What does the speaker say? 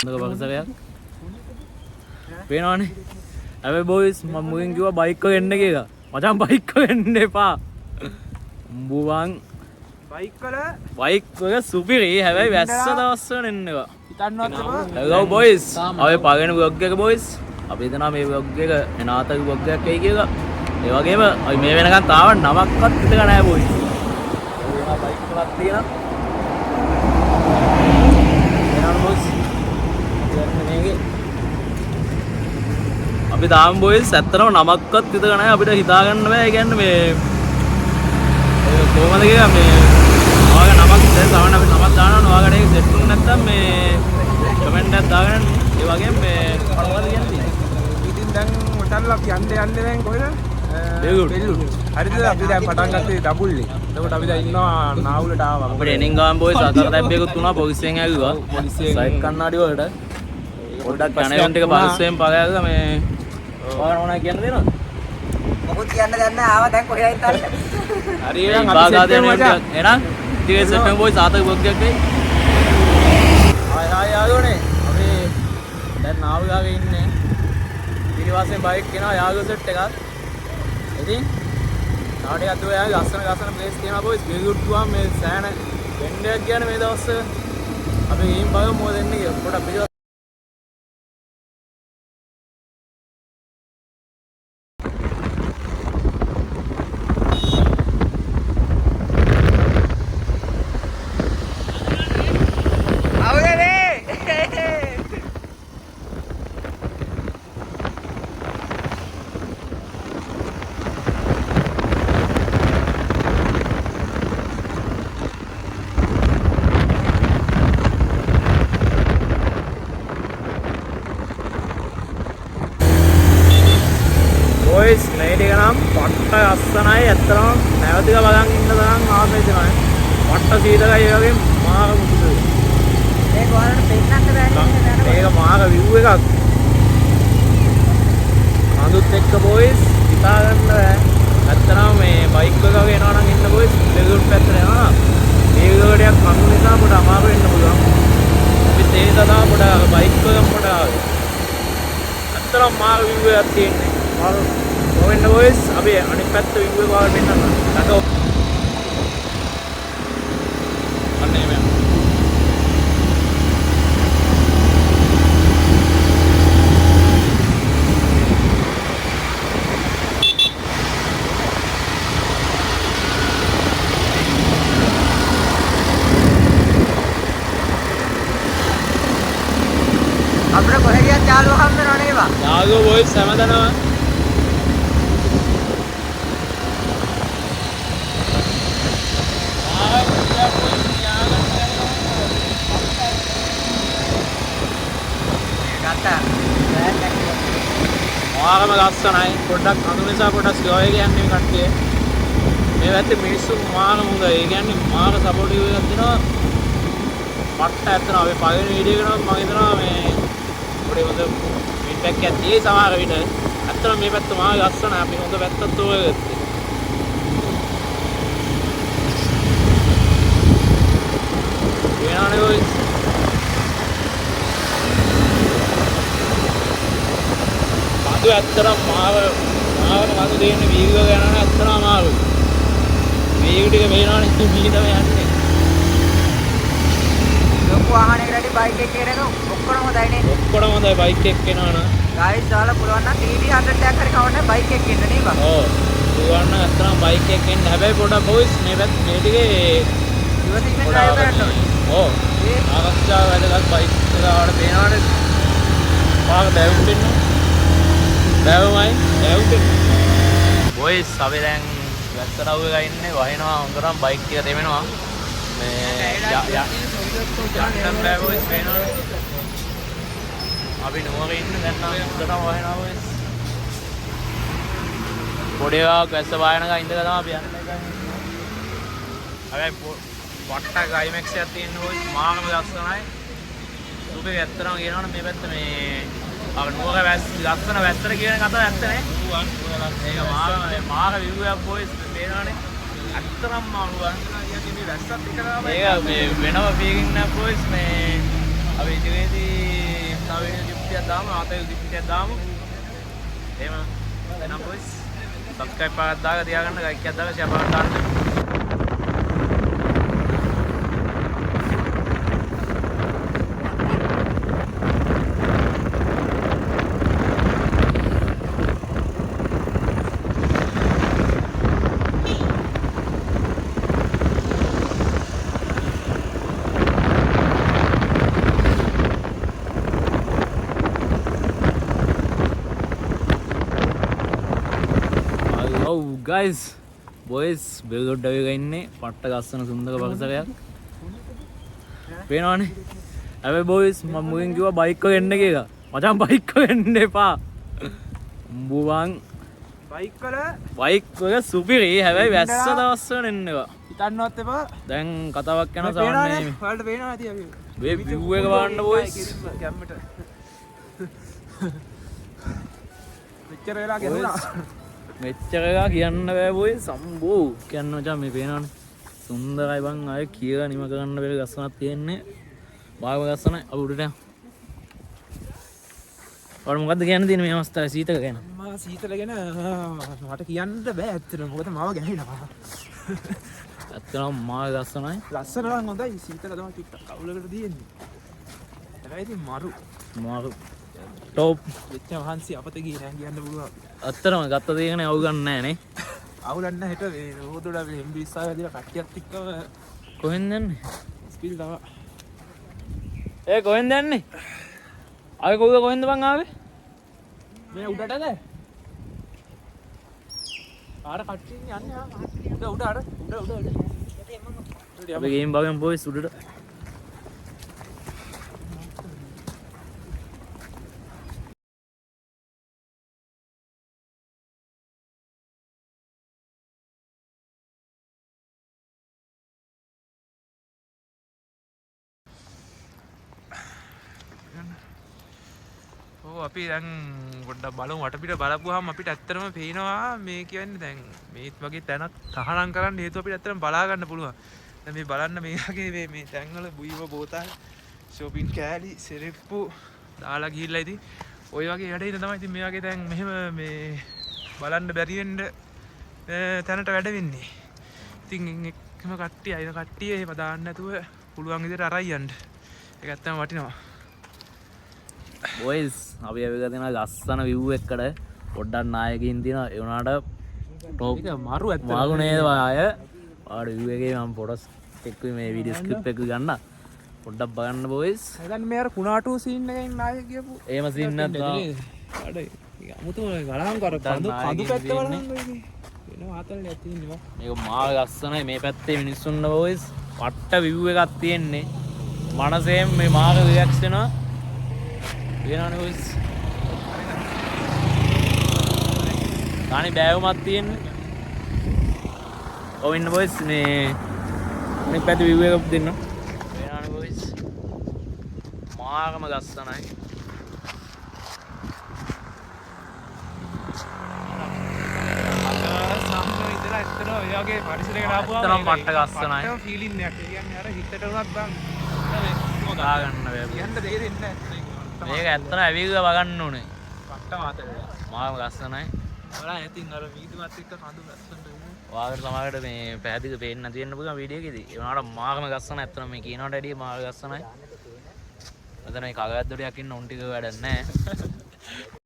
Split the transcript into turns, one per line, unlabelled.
බක්සරයක් පේනවනේ. හැබැයි බොයිස් මම මුලින් කිව්වා බයික් එක එන්න කියලා. මචං බයික් එක එන්න එපා. උඹුවන් බයික් වල සුපිරි. හැබැයි වැස්ස දවස් වල එන්න එපා. හිතන්නවත් එපා. hello boys. අපි පළවෙනි vlog එක boys. අපි හිතනවා මේ vlog එක එනාතක vlog එකක් වෙයි කියලා. ඒ වගේම අපි මේ වෙනකන් තාම නමක්වත් හිතක නැහැ boys. ඒවා බයික් එකක් තියෙනවා. එනවා boys. අපි තාම බොයිස් ඇත්තටම නමක්වත් හිතක නැහැ. අපිට හිතා ගන්න බෑ. ඒ කියන්නේ මේ කොහොමද කියලා මේ ඔයාගේ නමක් දැන් සමහරවිට අපි නමක් දානවා. ඔයාලට ඒක සෙට් වුනේ නැත්නම් මේ කමෙන්ට් එකක් දාගෙන ඒ වගේම මේ මොනවද කියන්නේ? ඉතින් දැන් මොටල් අපි යන්න දැන් කොහෙද? බෙල්ලුඩ්. හරිද? අපි දැන් පටන් ගත්තේ දබුල්ලේ. එතකොට අපි දැන් ඉන්නවා නාවුලට ආවා. අපිට එනින් ගාම් බොයිස් අතර දැබ්බේකුත් වුණා. පොලිසියෙන් ඇවිල්ලා. පොලිසියෙන් සයිඩ් කන්නාඩි වලට පොඩ්ඩක් කණේන් ටික පහසුවෙන් පගයලා මේ ඔයාලා මොනවද කියන්න දෙනවද? මොකද කියන්න දැන් නෑ ආවා දැන් කොහෙද ඉන්නේ? හරි එහෙනම් අපි සෙට් වෙමු මචං. එහෙනම් ටිකේ සෙට් වෙමු බොයිස් ආතක බොග් එකක් වෙයි. ආයි යාළුවනේ. අපි දැන් නාවුලාගේ ඉන්නේ. ඊළඟට බයික් කෙනා යාළුවෝ සෙට් එකක්. ඉතින් නාඩේ අතෝ යාළුවෝ ලස්සන ප්ලේස් තියෙනවා බොයිස්. බෙල්ලුඩ් ගුවම මේ සෑන වෙන්ඩයක් කියන්නේ මේ දවස්වල අපි ගේම් බලමු මොකද එන්නේ කියලා. පොඩක් පිළිවෙල boys මේ ටික නම් පට්ට අස්සනයි. ඇත්තටම නැවතික බලන් ඉන්න තරම් ආසයි තමයි. පට්ට සීතලයි ඒ වගේ මාර මුදුයි. මේක ඔයාලට පෙන්නන්න බෑනේ. මේක මාර view එකක්. අඳුත් එක්ක boys හිතා ගන්න බෑ. ඇත්තටම මේ බයික් එක වගේ එනවා නම් ඉන්න boys බෙල්ලුඩ් පැත්තට යනවා. මේ විදිහට කඳු නිසා පොඩ අමාරු වෙන්න පුළුවන්. අපි තේ දලා පොඩ බයික් එකම පොඩ ඇත්තටම මාර view එකක් තියෙන්නේ. මාර ඔවෙන්න බොයිස් අපි අනිත් පැත්ත view එක ඔයාලට පෙන්නන්න. ළඟ අන්න එහෙම යන්න. අපිට කොහෙ ගියත් යාළුවෝ හම්බ වෙනව නේද? යාළුවෝ බොයිස් හැමදාම මාරම ලස්සනයි. පොඩ්ඩක් අඳු නිසා පොඩ්ඩක් ස්ලෝ එක යන්නේ මේ කට්ටිය. මේ පැත්තේ මිනිස්සු මාර හොඳයි. ඒ කියන්නේ මාර සපෝටිව් එකක් දෙනවා. පට්ට ඇත්තනවා. අපි පළවෙනි වීඩියෝ එකේ නම් මම හිතනවා මේ පොඩි හොඳ ෆීඩ්බැක් එකක් තියෙයි සමහර විට. ඇත්තටම මේ පැත්ත මාර ලස්සනයි. අපි හොඳ පැත්තක් තෝරගත්තා. වෙනානේ ඔය ඇත්තටම මාව මතු දෙන්නේ වීඩියෝ ගන්න ඇත්තටම අමාරුයි. වීඩියෝ ටික වෙනවනේ වීඩියෝ යන්නේ. ලොකු වාහනයකට බයික් එක කරගෙන ඔක්කොම හොඳයි නේ. ඔක්කොම හොඳයි බයික් එක එනවනම්. ගයිස් දාලා පුළුවන් නම් TD100 එකක් හරි කවන්න බයික් එක එන්න නේ බං. ඔව්. පුළුවන් නම් ඇත්තටම බයික් එක එන්න. හැබැයි පොඩක් බොයිස් මේ ටිකේ ඉවසින් ඩ්‍රයිව් කරන්න ඕනේ. ඔව්. ආරක්ෂාව වැඩගත් බයික් එක ආවට පේනවනේ. පාර බැවුම් බැවුමයි බොයිස් අපි දැන් වැස්සරව් එක ඉන්නේ. වහිනවා හොඳටම බයික් එක දෙවෙනවා. මේ යන්න බෑ බොයිස් පේනවනේ. අපි නුවරේ ඉන්න දැන් නම් හොඳටම වහිනවා බොයිස්. පොඩි එකක් වැස්ස පායනක ඉඳලා තමයි අපි යන්නේ. හැබැයි වට්ටක් IMAX එකක් තියෙන බොයිස් මානම ලස්සනයි. සුපේ ඇත්තටම කියනවනේ මේ පැත්ත මේ නුවර වැස්ස ලස්සන වැස්සට කියන කතාව ඇත්ත නේ. ඒක මාර view එකක් boys පේනවනේ. ඇත්තටම මාරුවන්. ඒක මේ වෙනම feeling නෑ boys මේ අපි ඉතිරේදී තව වෙන gift එකක් දාමු ආතල් gift එකක් දාමු එහෙම එනම් boys subscribe පාරක් දාලා තියාගන්න like එකක් දාලා share පාරක් දාන්න guys boys බෙල්ගොඩ් එක ඉන්නේ පට්ට ගස්සන සුන්දර පරිසරයක් පේනවනේ හැබැයි boys මම මුලින් කිව්වා බයික් එක එන්න කියලා මචං බයික් එක එන්න එපා උඹවන් බයික් වල සුපිරි හැබැයි වැස්ස දවස් වල එන්න එපා හිතන්නවත් එපා දැන් කතාවක් යනවා සාමාන්‍යයෙන් ඔයාලට පේනවා ඇති අපි මේ view එක බලන්න boys කැම්මට මෙච්චර වෙලා ගෙනුණා මෙච්චර එකක් කියන්න බෑ boys සම්බෝ කියන්න මචං මේ පේනවනේ සුන්දරයි බං අය කියලා නිම කරන්න බැරි ගස්සනක් තියෙන්නේ බාගම ගස්සන අපි උඩට යමු ඔයාලා මොකද්ද කියන්න තියෙන්නේ මේ අවස්ථාවේ සීතල ගැන මම සීතල ගැන මට කියන්න බෑ ඇත්තටම මොකද මාව ගැහෙනවා ඇත්තටම මාව ගස්සනයි ලස්සන නම් හොඳයි සීතල තමයි ටිකක් අවුලකට තියෙන්නේ හැබැයි ඉතින් මරු ටොප් වෙච්ච වහන්සි අපත ගියේ නෑ කියන්න පුළුවන් අත්තරම ගත්ත දෙයකන අවු ගන්න නෑ නේ අවුලන්න හෙට මේ රෝදොඩ මේ M20 වැදිලා කට්ටියත් එක්කම කොහෙන්ද යන්නේ ස්පීල් තව ඒ කොහෙන්ද යන්නේ ආවේ කොහෙන්ද බං ආවේ මේ උඩටද ආර කට්ටිය යන්නේ උඩ අපි ගේම් බලමු boys උඩට අපි දැන් ගොඩක් බලමු වටපිට බලපුවාම අපිට ඇත්තටම පේනවා මේ කියන්නේ දැන් මේත් වගේ තැනක් තහනම් කරන්න හේතුව අපිට ඇත්තටම බලා ගන්න පුළුවන්. දැන් මේ බලන්න මේ වගේ මේ තැන්වල බුයිව බෝතල් shopping කෑලි සෙරෙප්පු දාලා ගිහිල්ලා ඉතින් ওই වගේ වැඩ ඉන්න තමයි ඉතින් මේ වගේ දැන් මෙහෙම මේ බලන්න බැරි වෙන්න තැනට වැඩ වෙන්නේ. ඉතින් එකම කට්ටිය අයින කට්ටිය එහෙම දාන්න නැතුව පුළුවන් විදිහට අරයි යන්න. ඒක ඇත්තම වටිනවා. boys අපි ඇවිල්ලා තියෙනවා ලස්සන view එකකට පොඩ්ඩක් නායකයින් තියෙනවා ඒ උනාට ටොප් මාරු ඇත්ත මාරු නේද ආය ආඩ view එකේ මම පොඩස් එක්ක මේ වීඩියෝ ස්ක්‍රිප්ට් එක ගන්න පොඩ්ඩක් බලන්න boys දැන් මේ අර කුණාටු සීන් එකෙන් නායක කියපු එහෙම සීන් නැත්නම් ආඩ අමුතු ගලහන් කර කඳු පැත්ත බලන්න වෙන ආතල්ලයක් තියෙනවා මේක මාර ලස්සනයි මේ පැත්තේ මිනිස්සුන්ව boys පට්ට view එකක් තියෙන්නේ මනසෙන් මේ මාර රියැක්ෂන් එක වෙනවනේ boys ගානේ බෑවුමක් තියෙන්නේ ඔව් ඉන්න boys මේ පැත්තේ view එකක් දෙන්න වෙනවනේ boys මාරම ගස්සනයි සම්මත ඉතලා ඇත්තට ඔය වගේ පරිසරයකට ආපුවාම මට්ට ගස්සනයි ෆීලින් එකක් කියන්නේ අර හිතට උනත් බං ගා ගන්න බෑ කියන්න දෙන්නේ නැහැ මේක ඇත්තට ඇවිල්ලා වගන්න ඕනේ. පට්ට මාතලේ. මාව ලස්සනයි. ඔයාලා ඇතින් අර වීදුමත් එක්ක කඳු ලස්සනට වුණා. ඔයාලට සමහරකට මේ පැහැදිලිව පේන්න තියෙන්න පුළුවන් වීඩියෝ එකේදී. ඒ වුණාට මාගම ගස්සන ඇත්තට මේ කියනවට වැඩිය මාව ගස්සනයි. මෙතන මේ කගවැද්දොඩයක් ඉන්න උන් ටික වැඩක් නැහැ.